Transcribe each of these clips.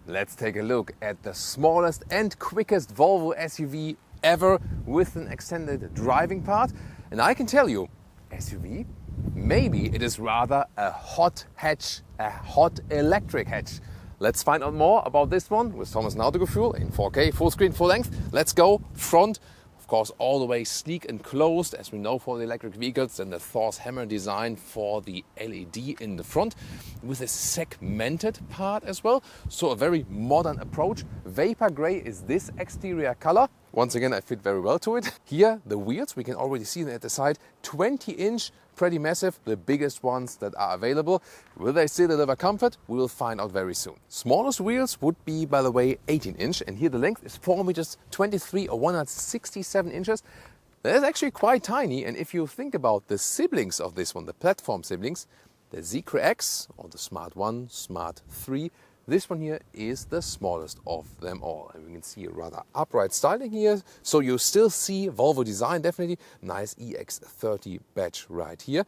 Let's take a look at the smallest and quickest Volvo SUV ever with an extended driving part. And I can tell you, SUV, maybe it is rather a hot hatch, a hot electric hatch. Let's find out more about this one with Thomas and Autogefühl in 4K, full screen, full length. Let's go front. Of course, all the way sleek and closed, as we know for the electric vehicles, and the Thor's hammer design for the LED in the front, with a segmented part as well. So a very modern approach. Vapor grey is this exterior color. Once again, I fit very well to it. Here, the wheels, we can already see them at the side, 20-inch, pretty massive, the biggest ones that are available. Will they still deliver comfort? We'll find out very soon. Smallest wheels would be, by the way, 18-inch, and here the length is 4 meters 23 or 167 inches. That is actually quite tiny, and if you think about the siblings of this one, the platform siblings, the Zeekr X or the Smart 1, Smart 3, this one here is the smallest of them all. And we can see a rather upright styling here. So you still see Volvo design, definitely. Nice EX30 badge right here.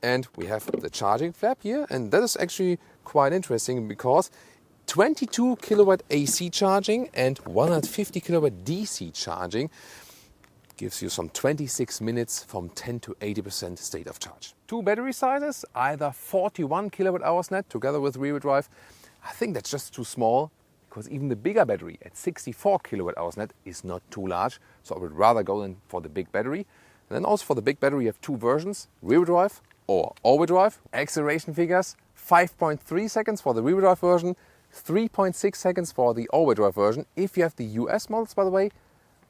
And we have the charging flap here. And that is actually quite interesting because 22 kilowatt AC charging and 150 kilowatt DC charging gives you some 26 minutes from 10 to 80% state of charge. Two battery sizes, either 41 kilowatt hours net together with rear-wheel drive. I think that's just too small because even the bigger battery at 64 kilowatt hours net is not too large. So I would rather go in for the big battery. And then also for the big battery you have two versions, rear-wheel drive or all-wheel drive. Acceleration figures, 5.3 seconds for the rear-wheel drive version, 3.6 seconds for the all-wheel drive version. If you have the US models, by the way,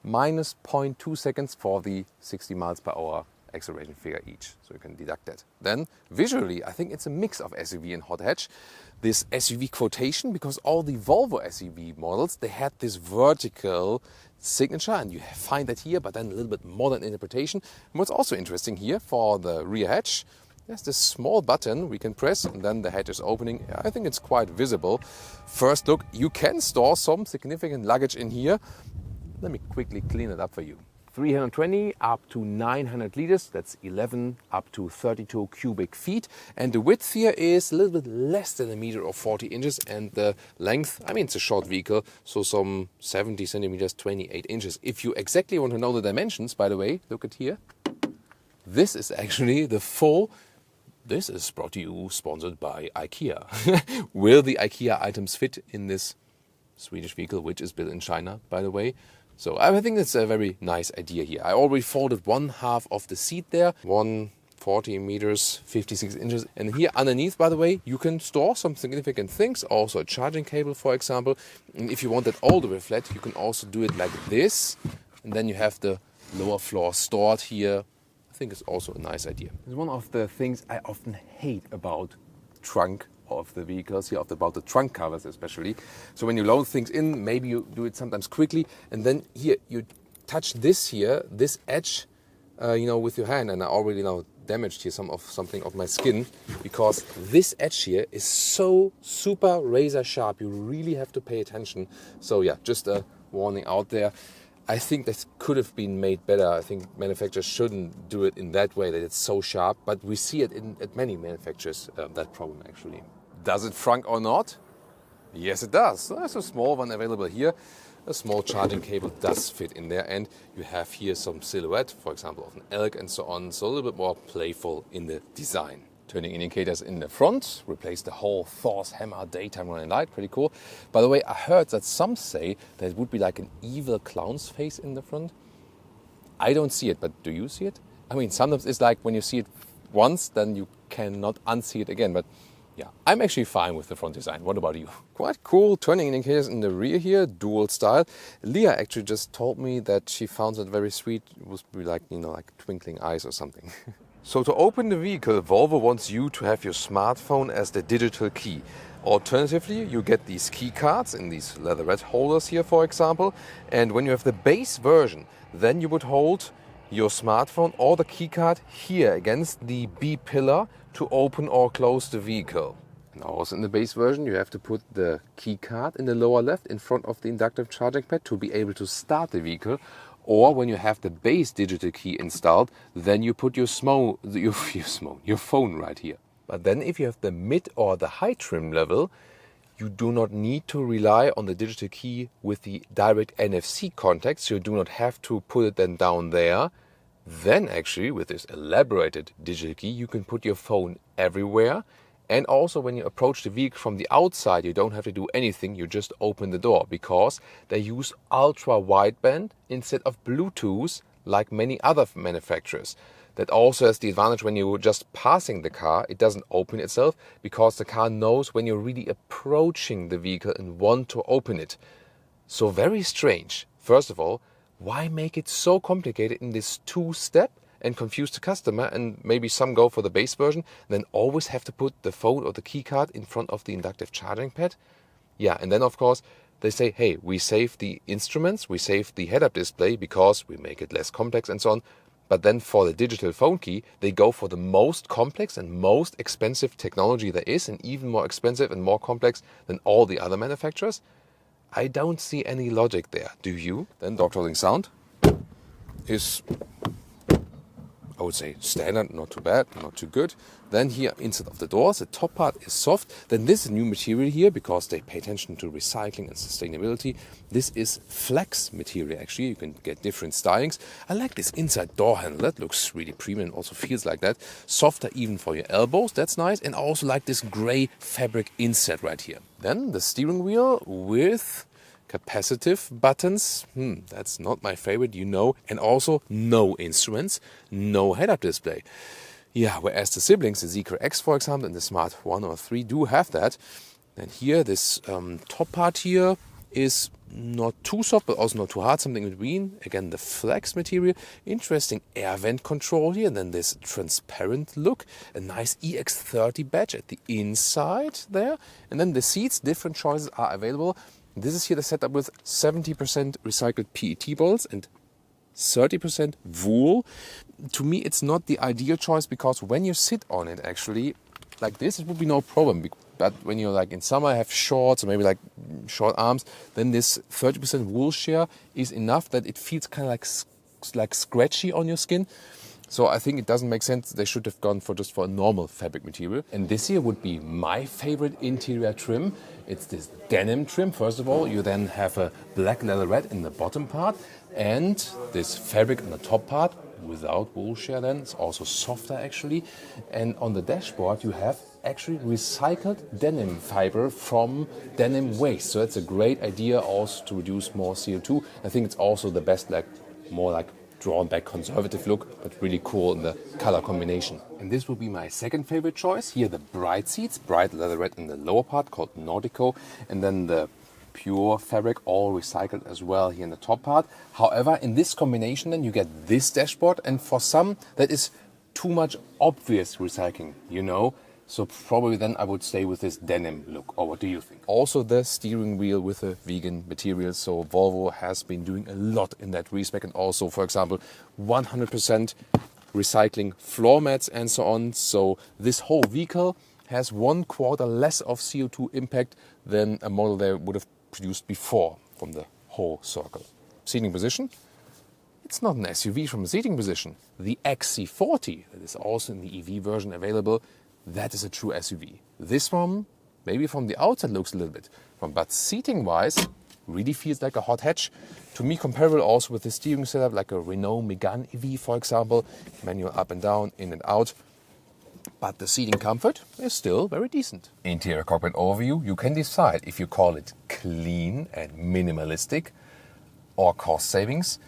minus 0.2 seconds for the 60 miles per hour acceleration figure each, so you can deduct that. Then visually I think it's a mix of SUV and hot hatch. This SUV quotation, because all the Volvo SUV models, they had this vertical signature, and you find that here, but then a little bit modern interpretation. And what's also interesting here for the rear hatch, there's this small button we can press and then the hatch is opening. I think it's quite visible. First look, you can store some significant luggage in here. Let me quickly clean it up for you. 320 up to 900 liters, that's 11 up to 32 cubic feet. And the width here is a little bit less than a meter or 40 inches. And the length, I mean, it's a short vehicle, so some 70 centimeters, 28 inches. If you exactly want to know the dimensions, by the way, look at here. This is actually the full. This is brought to you, sponsored by IKEA. Will the IKEA items fit in this Swedish vehicle, which is built in China, by the way? So I think that's a very nice idea here. I already folded one half of the seat there, 140 meters, 56 inches. And here underneath, by the way, you can store some significant things, also a charging cable, for example. And if you want that all the way flat, you can also do it like this. And then you have the lower floor stored here. I think it's also a nice idea. It's one of the things I often hate about trunk of the vehicles here, about the trunk covers especially. So when you load things in, maybe you do it sometimes quickly, and then here you touch this here, this edge, with your hand, and I already now damaged here something of my skin because this edge here is so super razor sharp. You really have to pay attention. So yeah, just a warning out there. I think that could have been made better. I think manufacturers shouldn't do it in that way, that it's so sharp, but we see it at many manufacturers, that problem actually. Does it frunk or not? Yes, it does. There's a small one available here. A small charging cable does fit in there, and you have here some silhouette, for example, of an elk and so on. So a little bit more playful in the design. Turning indicators in the front, replace the whole Thor's hammer daytime running light, pretty cool. By the way, I heard that some say that it would be like an evil clown's face in the front. I don't see it, but do you see it? I mean, sometimes it's like when you see it once, then you cannot unsee it again, but yeah, I'm actually fine with the front design. What about you? Quite cool turning indicators in the rear here, dual style. Leah actually just told me that she found it very sweet. It was like, like twinkling eyes or something. So to open the vehicle, Volvo wants you to have your smartphone as the digital key. Alternatively, you get these key cards in these leatherette holders here, for example. And when you have the base version, then you would hold your smartphone or the key card here against the B pillar to open or close the vehicle. And also in the base version, you have to put the key card in the lower left in front of the inductive charging pad to be able to start the vehicle. Or when you have the base digital key installed, then you put your phone right here. But then if you have the mid or the high trim level, You do not need to rely on the digital key with the direct NFC contact, so you do not have to put it then down there. Then actually, with this elaborated digital key, you can put your phone everywhere. And also when you approach the vehicle from the outside, you don't have to do anything, you just open the door, because they use ultra wideband instead of Bluetooth like many other manufacturers. That also has the advantage when you're just passing the car, it doesn't open itself, because the car knows when you're really approaching the vehicle and want to open it. So very strange. First of all, why make it so complicated in this two-step and confuse the customer? And maybe some go for the base version, then always have to put the phone or the key card in front of the inductive charging pad. Yeah, and then of course they say, hey, we save the instruments, we save the head-up display because we make it less complex and so on. But then for the digital phone key, they go for the most complex and most expensive technology there is, and even more expensive and more complex than all the other manufacturers. I don't see any logic there. Do you? Then door closing sound is, I would say, standard, not too bad, not too good. Then here, inside of the doors, the top part is soft. Then this is new material here, because they pay attention to recycling and sustainability. This is flex material, actually. You can get different stylings. I like this inside door handle. That looks really premium, also feels like that. Softer even for your elbows, that's nice. And I also like this gray fabric inset right here. Then the steering wheel with capacitive buttons, that's not my favorite, you know, and also no instruments, no head-up display. Yeah, whereas the siblings, the Zeekr X, for example, and the Smart 1 or 3 do have that. And here, this top part here is not too soft, but also not too hard, something in between. Again, the flex material, interesting air vent control here, and then this transparent look, a nice EX30 badge at the inside there. And then the seats, different choices are available. This is here the setup with 70% recycled PET bottles and 30% wool. To me, it's not the ideal choice, because when you sit on it, actually, like this, it would be no problem. But when you're like in summer, have shorts or maybe like short arms, then this 30% wool share is enough that it feels kind of like scratchy on your skin. So I think it doesn't make sense. They should have gone for just for a normal fabric material. And this here would be my favorite interior trim. It's this denim trim. First of all, you then have a black leatherette in the bottom part and this fabric on the top part without wool share then. It's also softer actually. And on the dashboard, you have actually recycled denim fiber from denim waste. So that's a great idea also to reduce more CO2. I think it's also the best, like more like drawn back conservative look, but really cool in the color combination. And this will be my second favorite choice. Here the bright seats, bright leatherette in the lower part called Nordico, and then the pure fabric, all recycled as well here in the top part. However, in this combination then you get this dashboard, and for some that is too much obvious recycling, you know. So probably then I would stay with this denim look, or what do you think? Also the steering wheel with a vegan material, so Volvo has been doing a lot in that respect, and also, for example, 100% recycling floor mats and so on. So this whole vehicle has 1/4 less of CO2 impact than a model they would have produced before from the whole circle. Seating position. It's not an SUV from a seating position. The XC40, that is also in the EV version available, that is a true SUV. This one, maybe from the outside looks a little bit, but seating-wise, really feels like a hot hatch. To me, comparable also with the steering setup, like a Renault Megane EV, for example, manual up and down, in and out. But the seating comfort is still very decent. Interior cockpit overview, you can decide if you call it clean and minimalistic or cost savings.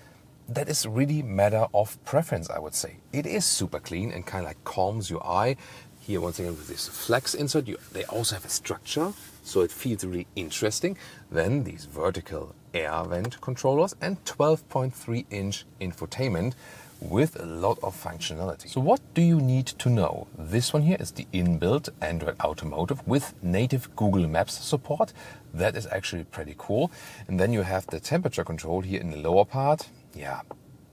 That is really matter of preference, I would say. It is super clean and kind of like calms your eye. Here, once again, with this flex insert, they also have a structure, so it feels really interesting. Then these vertical air vent controllers and 12.3-inch infotainment with a lot of functionality. So what do you need to know? This one here is the inbuilt Android Automotive with native Google Maps support. That is actually pretty cool. And then you have the temperature control here in the lower part. Yeah,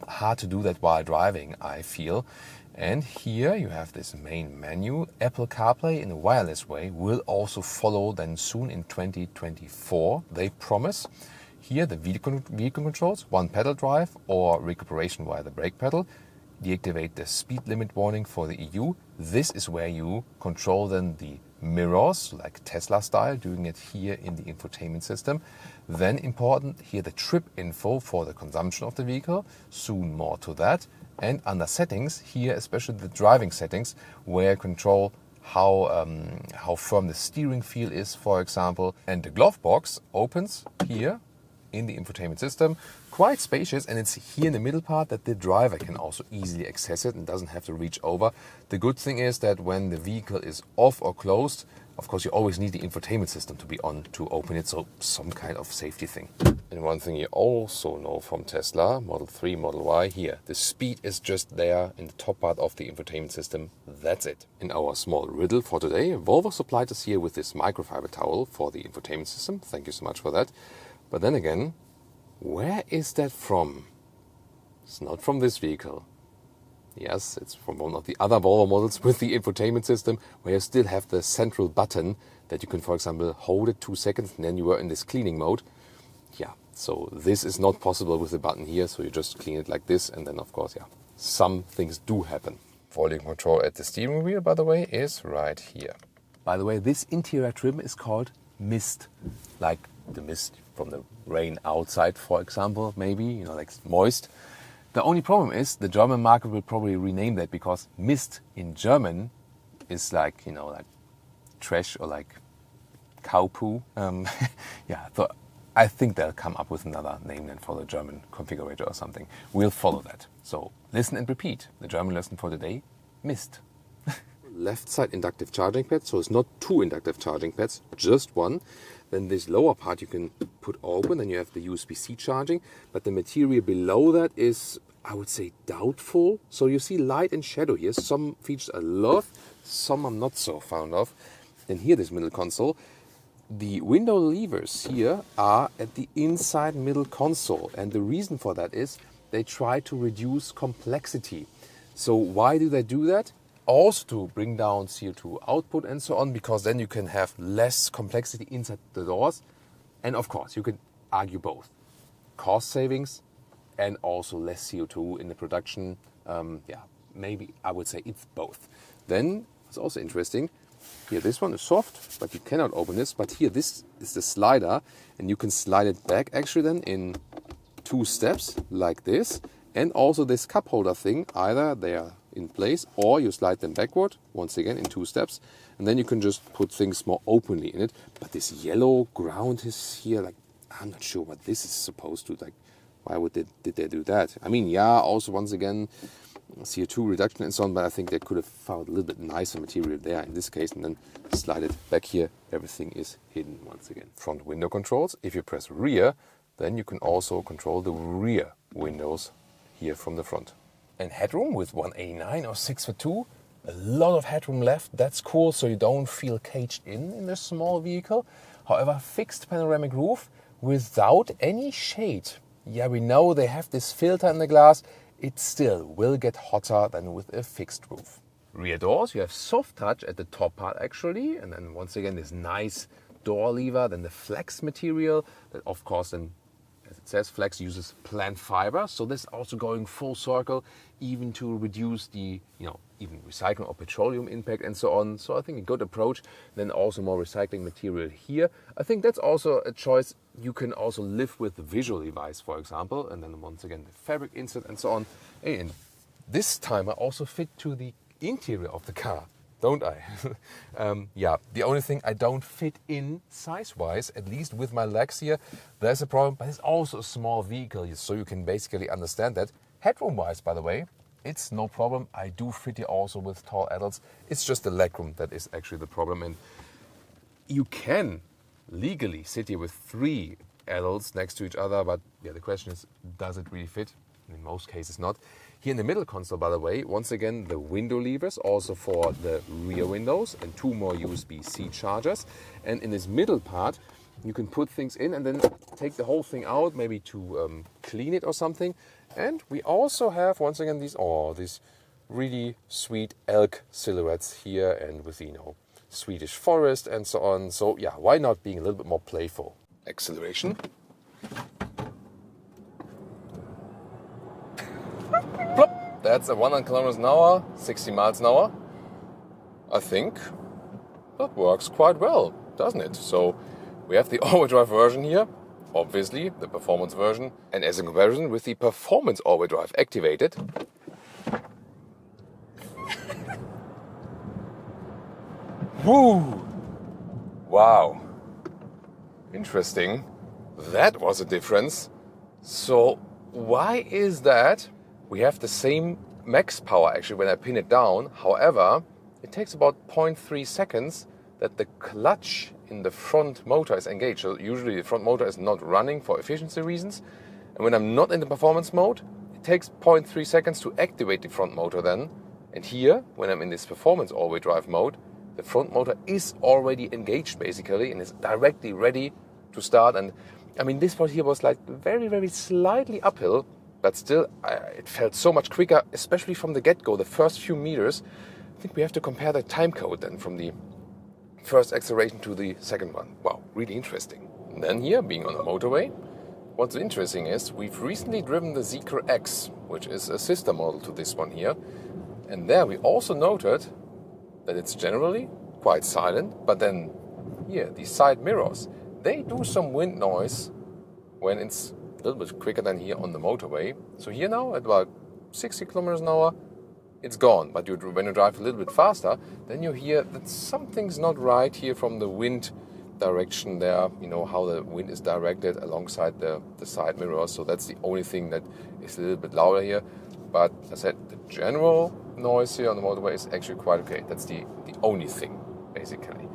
hard to do that while driving, I feel. And here you have this main menu. Apple CarPlay in a wireless way will also follow then soon in 2024, they promise. Here the vehicle controls, one pedal drive or recuperation via the brake pedal. Deactivate the speed limit warning for the EU. This is where you control then the mirrors, like Tesla style, doing it here in the infotainment system. Then important, here the trip info for the consumption of the vehicle, soon more to that. And under settings, here especially the driving settings, where control how firm the steering feel is, for example. And the glove box opens here in the infotainment system, quite spacious, and it's here in the middle part that the driver can also easily access it and doesn't have to reach over. The good thing is that when the vehicle is off or closed, of course you always need the infotainment system to be on to open it, so some kind of safety thing. And one thing you also know from Tesla, Model 3, Model Y, here, the speed is just there in the top part of the infotainment system, that's it. In our small riddle for today, Volvo supplied us here with this microfiber towel for the infotainment system, thank you so much for that. But then again, where is that from? It's not from this vehicle. Yes, it's from one of the other Volvo models with the infotainment system, where you still have the central button that you can, for example, hold it 2 seconds and then you are in this cleaning mode. Yeah, so this is not possible with the button here, so you just clean it like this, and then of course, yeah, some things do happen. Volume control at the steering wheel, by the way, is right here. By the way, this interior trim is called mist, like the mist from the rain outside, for example, maybe, like moist. The only problem is the German market will probably rename that, because mist in German is like, like trash or like cow poo. Yeah, so I think they'll come up with another name then for the German configurator or something. We'll follow that. So listen and repeat. The German lesson for today, mist. Left side inductive charging pad, so it's not 2 inductive charging pads, just one. Then this lower part you can put open, then you have the USB-C charging, but the material below that is, I would say, doubtful. So you see light and shadow here. Some features I love, some I'm not so fond of. Then here, this middle console, the window levers here are at the inside middle console, and the reason for that is they try to reduce complexity. So why do they do that? Also to bring down CO2 output and so on, because then you can have less complexity inside the doors. And of course, you can argue both. Cost savings and also less CO2 in the production. Yeah, maybe I would say it's both. Then it's also interesting. Here, this one is soft, but you cannot open this. But here, this is the slider, and you can slide it back actually then in 2 steps like this. And also this cup holder thing, either they are in place or you slide them backward, once again in 2 steps, and then you can just put things more openly in it. But this yellow ground is here, like, I'm not sure what this is supposed to, like, why did they do that? I mean, yeah, also once again, CO2 reduction and so on, but I think they could have found a little bit nicer material there in this case, and then slide it back here, everything is hidden once again. Front window controls, if you press rear, then you can also control the rear windows here from the front. And headroom with 189 or 6'2", a lot of headroom left, that's cool, so you don't feel caged in this small vehicle. However, fixed panoramic roof without any shade. Yeah, we know they have this filter in the glass, it still will get hotter than with a fixed roof. Rear doors, you have soft touch at the top part actually, and then once again this nice door lever, then the flex material, that of course then, as it says, flex uses plant fiber, so this is also going full circle, even to reduce the, even recycling or petroleum impact and so on. So I think a good approach. Then also more recycling material here. I think that's also a choice you can also live with the visual device, for example, and then once again the fabric insert and so on. And this time I also fit to the interior of the car, don't I? Yeah, the only thing I don't fit in size-wise, at least with my legs here, there's a problem, but it's also a small vehicle, so you can basically understand that. Headroom-wise, by the way, it's no problem. I do fit here also with tall adults. It's just the legroom that is actually the problem. And you can legally sit here with 3 adults next to each other, but yeah, the question is, does it really fit? In most cases not. Here in the middle console, by the way, once again, the window levers also for the rear windows and 2 more USB-C chargers. And in this middle part, you can put things in and then take the whole thing out, maybe to clean it or something. And we also have, once again, these really sweet elk silhouettes here, and with, Swedish forest and so on. So yeah, why not being a little bit more playful? Acceleration. Plop. That's a 100 kilometers an hour, 60 miles an hour, I think. that works quite well, doesn't it? So we have the all-wheel drive version here, obviously the performance version, and as a comparison with the performance all-wheel drive activated, woo! Wow, interesting. That was a difference. So why is that? We have the same max power actually when I pin it down. However, it takes about 0.3 seconds that the clutch in the front motor is engaged. So usually the front motor is not running for efficiency reasons. And when I'm not in the performance mode, it takes 0.3 seconds to activate the front motor then. And here, when I'm in this performance all-wheel drive mode, the front motor is already engaged basically and is directly ready to start. And I mean, this part here was like very, very slightly uphill, but still it felt so much quicker, especially from the get-go, the first few meters. I think we have to compare the time code then from the first acceleration to the second one. Wow, really interesting. And then here, being on the motorway, what's interesting is we've recently driven the Zeekr X, which is a sister model to this one here. And there we also noted that it's generally quite silent, but then here, these side mirrors, they do some wind noise when it's a little bit quicker than here on the motorway. So here now, at about 60 kilometers an hour, it's gone. But when you drive a little bit faster, then you hear that something's not right here from the wind direction there. You know, how the wind is directed alongside the side mirrors. So that's the only thing that is a little bit louder here. But as I said, the general noise here on the motorway is actually quite okay. That's the only thing, basically.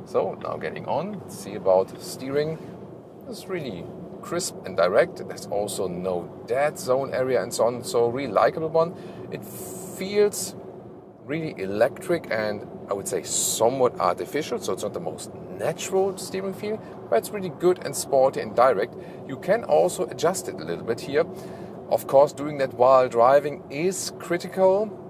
So now getting on, let's see about steering. It's really crisp and direct. There's also no dead zone area and so on. So really likable one. It feels really electric and I would say somewhat artificial. So it's not the most natural steering feel, but it's really good and sporty and direct. You can also adjust it a little bit here. Of course, doing that while driving is critical.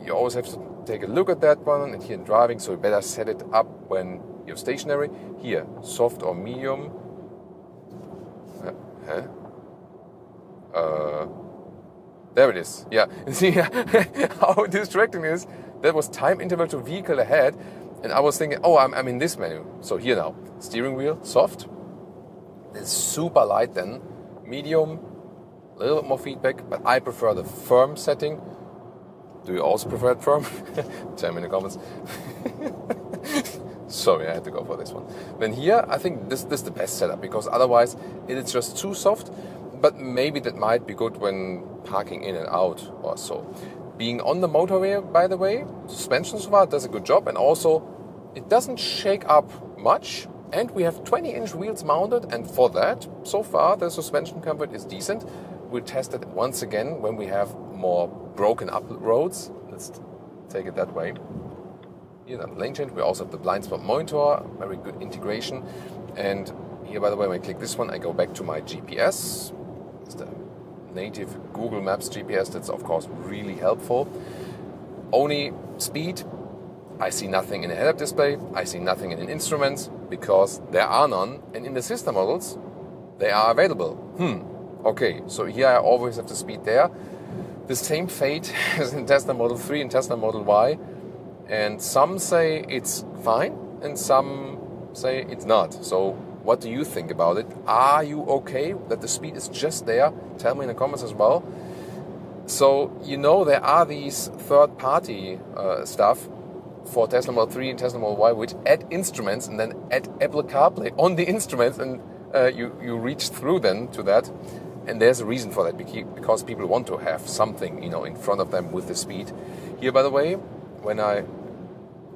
You always have to take a look at that one and here in driving, so you better set it up when you're stationary. Here, soft or medium. There it is. Yeah, see how distracting it is. That was time interval to vehicle ahead, and I was thinking, oh, I'm in this menu. So here now, steering wheel, soft. It's super light then, medium, a little bit more feedback, but I prefer the firm setting. Do you also prefer it firm? Tell me in the comments. Sorry, I had to go for this one. Then here, I think this is the best setup because otherwise it is just too soft. But maybe that might be good when parking in and out or so. Being on the motorway, by the way, suspension so far does a good job, and also it doesn't shake up much. And we have 20-inch wheels mounted, and for that, so far the suspension comfort is decent. We'll test it once again when we have more broken up roads. Let's take it that way. Here, the lane change. We also have the blind spot monitor, very good integration. And here, by the way, when I click this one, I go back to my GPS. It's the native Google Maps GPS. That's of course really helpful. Only speed. I see nothing in a head-up display. I see nothing in instruments because there are none. And in the sister models, they are available. Okay, so here I always have the speed there. The same fate as in Tesla Model 3 and Tesla Model Y. And some say it's fine and some say it's not. So what do you think about it? Are you okay that the speed is just there? Tell me in the comments as well. So, you know, there are these third-party stuff for Tesla Model 3 and Tesla Model Y which add instruments and then add Apple CarPlay on the instruments, and you reach through then to that. And there's a reason for that, because people want to have something, you know, in front of them with the speed. Here, by the way, when I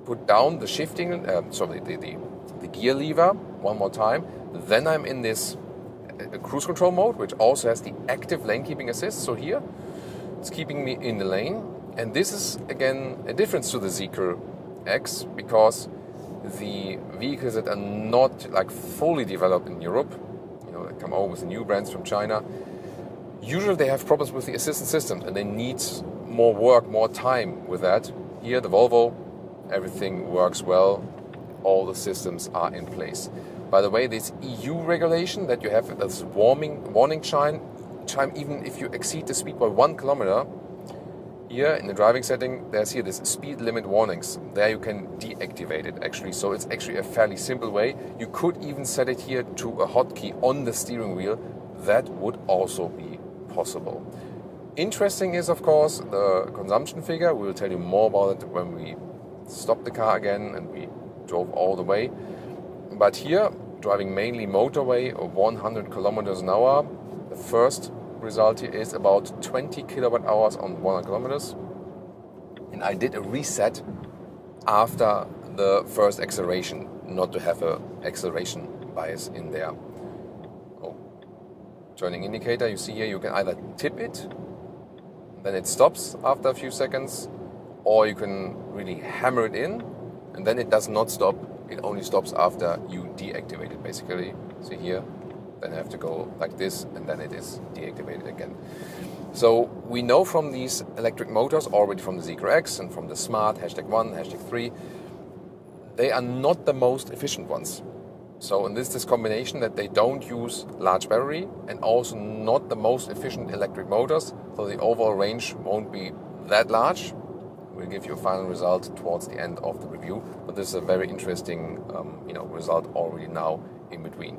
put down the shifting, the gear lever one more time, then I'm in this cruise control mode, which also has the active lane keeping assist. So here, it's keeping me in the lane. And this is, again, a difference to the Zeekr X, because the vehicles that are not like fully developed in Europe, you know, that come over with the new brands from China, usually they have problems with the assistance systems and they need more work, more time with that. Here, the Volvo, everything works well. All the systems are in place. By the way, this EU regulation that you have, this warning chime, even if you exceed the speed by 1 kilometer, Here in the driving setting, there's here this speed limit warnings. There you can deactivate it actually. So it's actually a fairly simple way. You could even set it here to a hotkey on the steering wheel. That would also be possible. Interesting is, of course, the consumption figure. We will tell you more about it when we stop the car again and we drove all the way. But here, driving mainly motorway or 100 kilometers an hour, the first result here is about 20 kilowatt hours on 100 kilometers. And I did a reset after the first acceleration, not to have an acceleration bias in there. Oh, turning indicator, you see here you can either tip it, then it stops after a few seconds, or you can really hammer it in, and then it does not stop. It only stops after you deactivate it, basically. See here, then I have to go like this, and then it is deactivated again. So we know from these electric motors, already from the Zeekr X and from the Smart #1, #3, they are not the most efficient ones. So in this combination that they don't use large battery and also not the most efficient electric motors, so the overall range won't be that large. We'll give you a final result towards the end of the review, but this is a very interesting result already now in between.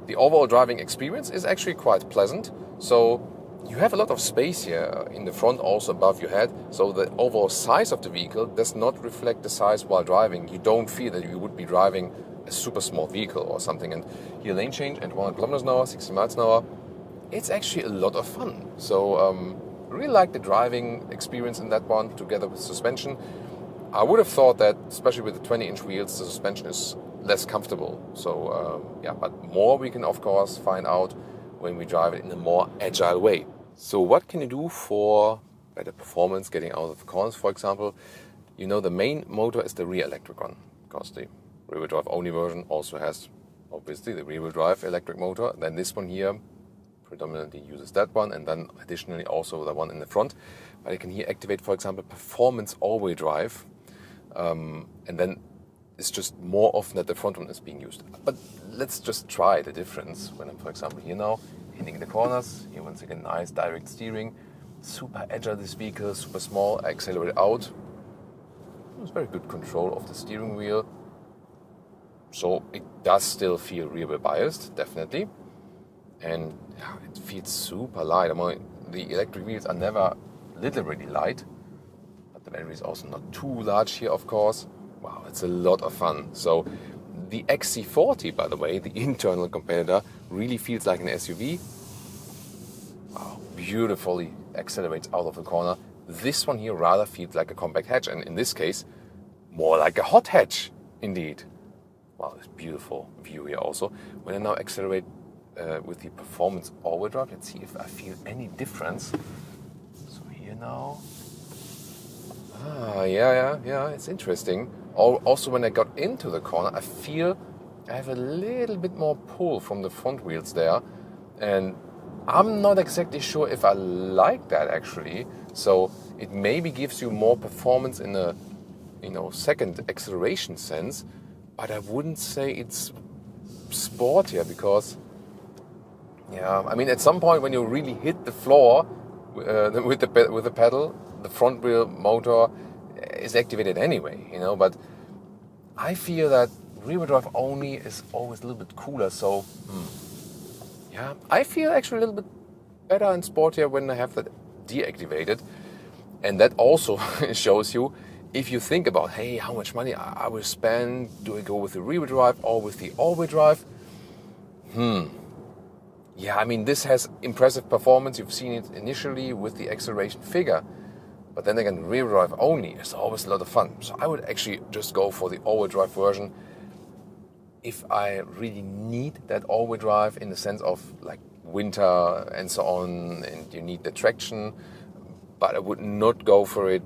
The overall driving experience is actually quite pleasant. So you have a lot of space here in the front, also above your head. So the overall size of the vehicle does not reflect the size while driving. You don't feel that you would be driving a super small vehicle or something. And here lane change at 100 kilometers an hour, 60 miles an hour. It's actually a lot of fun. So I really like the driving experience in that one together with suspension. I would have thought that, especially with the 20-inch wheels, the suspension is less comfortable. So but more we can of course find out when we drive it in a more agile way. So what can you do for better performance, getting out of the corners, for example? You know, the main motor is the rear electric one, because the rear-wheel drive only version also has obviously the rear-wheel drive electric motor. Then this one here predominantly uses that one, and then additionally also the one in the front. But you can here activate, for example, performance all-wheel drive, and then it's just more often that the front one is being used. But let's just try the difference when I'm, for example, here now, hitting the corners. Here once again, nice direct steering. Super agile this vehicle, super small, accelerate out. It's very good control of the steering wheel. So it does still feel rear-wheel biased, definitely. And it feels super light. I mean, the electric wheels are never literally light, but the battery is also not too large here, of course. Wow, it's a lot of fun. So the XC40, by the way, the internal competitor, really feels like an SUV. Wow, beautifully accelerates out of the corner. This one here rather feels like a compact hatch, and in this case, more like a hot hatch, indeed. Wow, this beautiful view here also. When I now accelerate with the performance all-wheel drive, let's see if I feel any difference. So here now. Yeah, it's interesting. Also, when I got into the corner, I feel I have a little bit more pull from the front wheels there. And I'm not exactly sure if I like that actually. So it maybe gives you more performance in a second acceleration sense, but I wouldn't say it's sportier because, I mean, at some point when you really hit the floor with the pedal, the front wheel motor is activated anyway, but I feel that rear-wheel drive only is always a little bit cooler. So I feel actually a little bit better and sportier when I have that deactivated. And that also shows you, if you think about, hey, how much money I will spend, do I go with the rear-wheel drive or with the all-wheel drive? Yeah, I mean, this has impressive performance. You've seen it initially with the acceleration figure. But then again, rear drive only is always a lot of fun. So I would actually just go for the all-wheel drive version if I really need that all-wheel drive in the sense of like winter and so on, and you need the traction. But I would not go for it,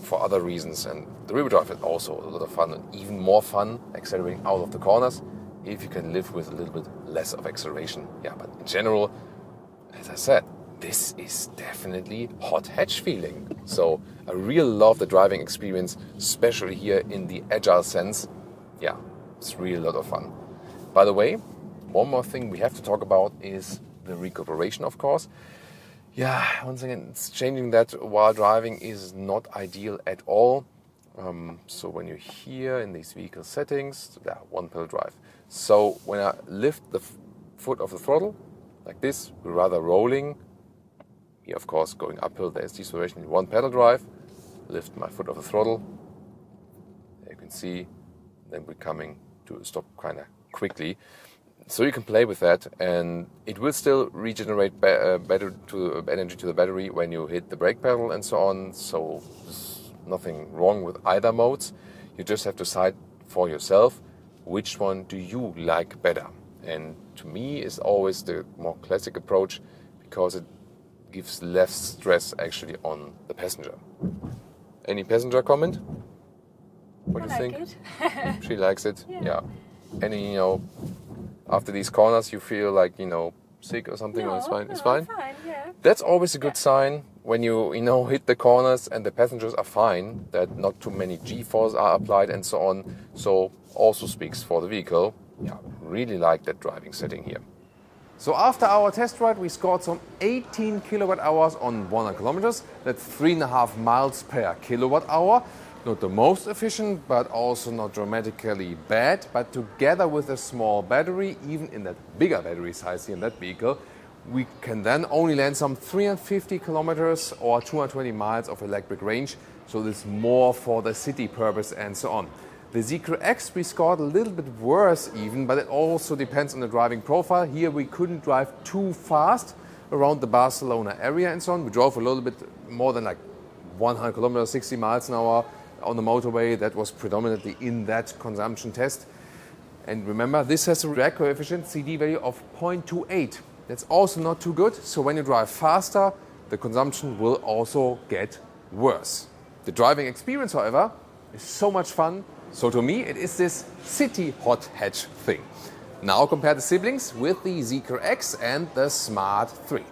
for other reasons. And the rear drive is also a lot of fun, and even more fun accelerating out of the corners if you can live with a little bit less of acceleration. Yeah, but in general, as I said, this is definitely hot hatch feeling. So I really love the driving experience, especially here in the agile sense. Yeah, it's really a lot of fun. By the way, one more thing we have to talk about is the recuperation, of course. Yeah, once again, it's changing that while driving is not ideal at all. So when you're here in these vehicle settings, one pedal drive. So when I lift the foot of the throttle, like this, we're rather rolling. Here, of course, going uphill, there's deceleration in one pedal drive. Lift my foot of the throttle. There you can see, then we're coming to a stop kind of quickly. So you can play with that, and it will still regenerate better energy to the battery when you hit the brake pedal and so on. So there's nothing wrong with either modes. You just have to decide for yourself which one do you like better. And to me, is always the more classic approach because it gives less stress actually on the passenger. Any passenger comment? What do you think? It. She likes it. Yeah. Any, after these corners, you feel like, sick or something? No, or it's fine. no, It's fine. Fine, yeah. That's always a good sign when you hit the corners and the passengers are fine. That not too many G-forces are applied and so on. So also speaks for the vehicle. Yeah, really like that driving setting here. So after our test ride, we scored some 18 kilowatt hours on 100 kilometers. That's 3.5 miles per kilowatt hour. Not the most efficient, but also not dramatically bad. But together with a small battery, even in that bigger battery size here in that vehicle, we can then only land some 350 kilometers or 220 miles of electric range. So this is more for the city purpose and so on. The Zeekr X we scored a little bit worse even, but it also depends on the driving profile. Here we couldn't drive too fast around the Barcelona area and so on. We drove a little bit more than like 100 kilometers, 60 miles an hour on the motorway. That was predominantly in that consumption test. And remember, this has a drag coefficient CD value of 0.28. That's also not too good. So when you drive faster, the consumption will also get worse. The driving experience, however, is so much fun. So to me, it is this city hot hatch thing. Now compare the siblings with the Zeekr X and the Smart 3.